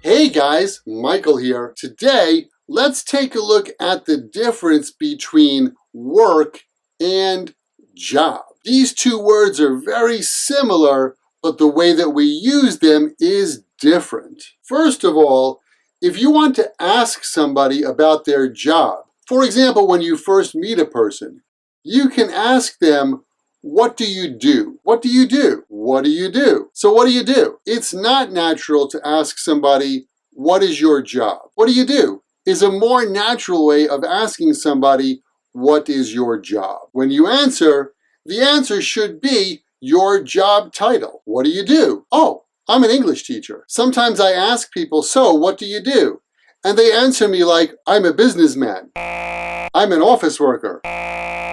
Hey guys, Michael here. Today, let's take a look at the difference between work and job. These two words are very similar, but the way that we use them is different. First of all, if you want to ask somebody about their job, for example, when you first meet a person, you can ask them, what do you do? What do you do? What do you do? So what do you do? It's not natural to ask somebody, what is your job? What do you do? Is a more natural way of asking somebody, what is your job? When you answer, the answer should be your job title. What do you do? Oh, I'm an English teacher. Sometimes I ask people, so what do you do? And they answer me like, I'm a businessman. I'm an office worker.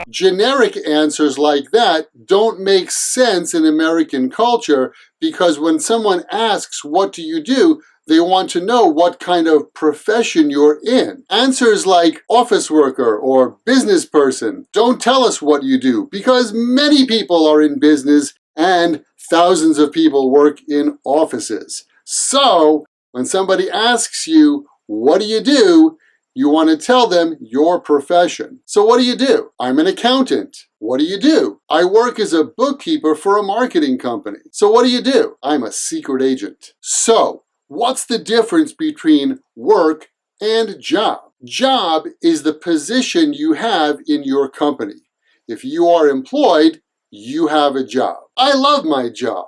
Generic answers like that don't make sense in American culture because when someone asks, what do you do? They want to know what kind of profession you're in. Answers like office worker or business person don't tell us what you do because many people are in business and thousands of people work in offices. So when somebody asks you, what do you do? You want to tell them your profession. So what do you do? I'm an accountant. What do you do? I work as a bookkeeper for a marketing company. So what do you do? I'm a secret agent. So what's the difference between work and job? Job is the position you have in your company. If you are employed, you have a job. I love my job.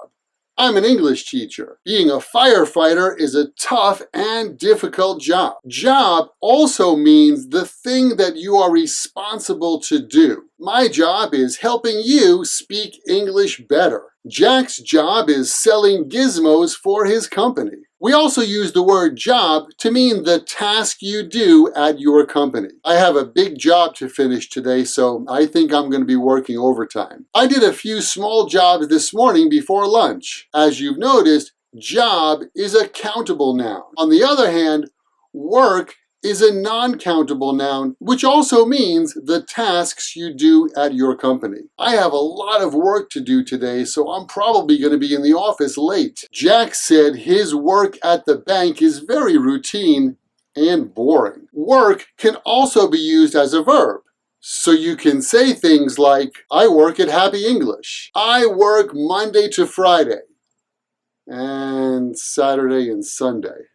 I'm an English teacher. Being a firefighter is a tough and difficult job. Job also means the thing that you are responsible to do. My job is helping you speak English better. Jack's job is selling gizmos for his company. We also use the word job to mean the task you do at your company. I have a big job to finish today, so I think I'm going to be working overtime. I did a few small jobs this morning before lunch. As you've noticed, job is a countable noun. On the other hand, work is a non-countable noun, which also means the tasks you do at your company. I have a lot of work to do today, so I'm probably going to be in the office late. Jack said his work at the bank is very routine and boring. Work can also be used as a verb. So you can say things like, I work at Happy English. I work Monday to Friday and Saturday and Sunday.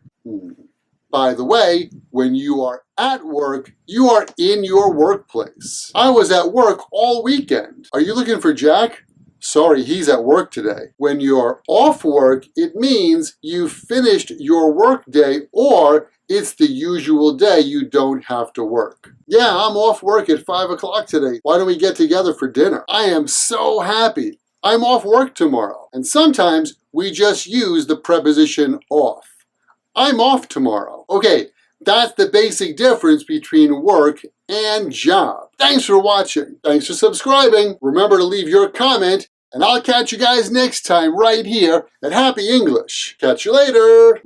By the way, when you are at work, you are in your workplace. I was at work all weekend. Are you looking for Jack? Sorry, he's at work today. When you're off work, it means you've finished your work day or it's the usual day you don't have to work. Yeah, I'm off work at 5 o'clock today. Why don't we get together for dinner? I am so happy. I'm off work tomorrow. And sometimes we just use the preposition off. I'm off tomorrow. Okay, that's the basic difference between work and job. Thanks for watching. Thanks for subscribing. Remember to leave your comment, and I'll catch you guys next time right here at Happy English. Catch you later.